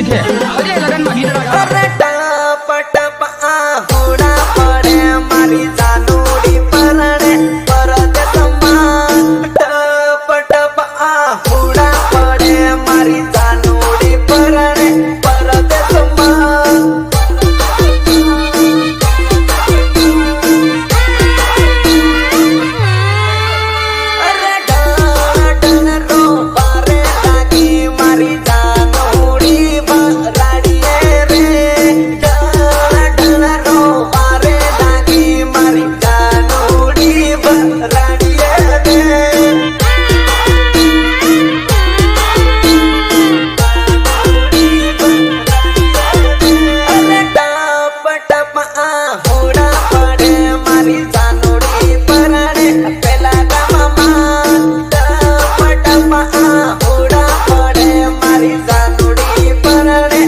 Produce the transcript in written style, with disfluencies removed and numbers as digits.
છે અરે લગનમાં ગીતડા અરે ટપ ટપ આહુડા પડે મારી જાનુડી પરણે પરદેશમાં ટપ ટપ આહુડા પડે મારી જાનુડી પરણે પરદેશમાં અરે ઢણ રો પારે લાગી મારી જાનુડી બરાડીએ રે ઢણ રો પારે લાગી મારી જાનુડી બરાડીએ રે અરે ટપ ટપ આહુડા પડે મારી જાનુડી પરણે પેલા ગામમાં ટપ ટપ આહુડા પડે મારી જાનુડી પરણે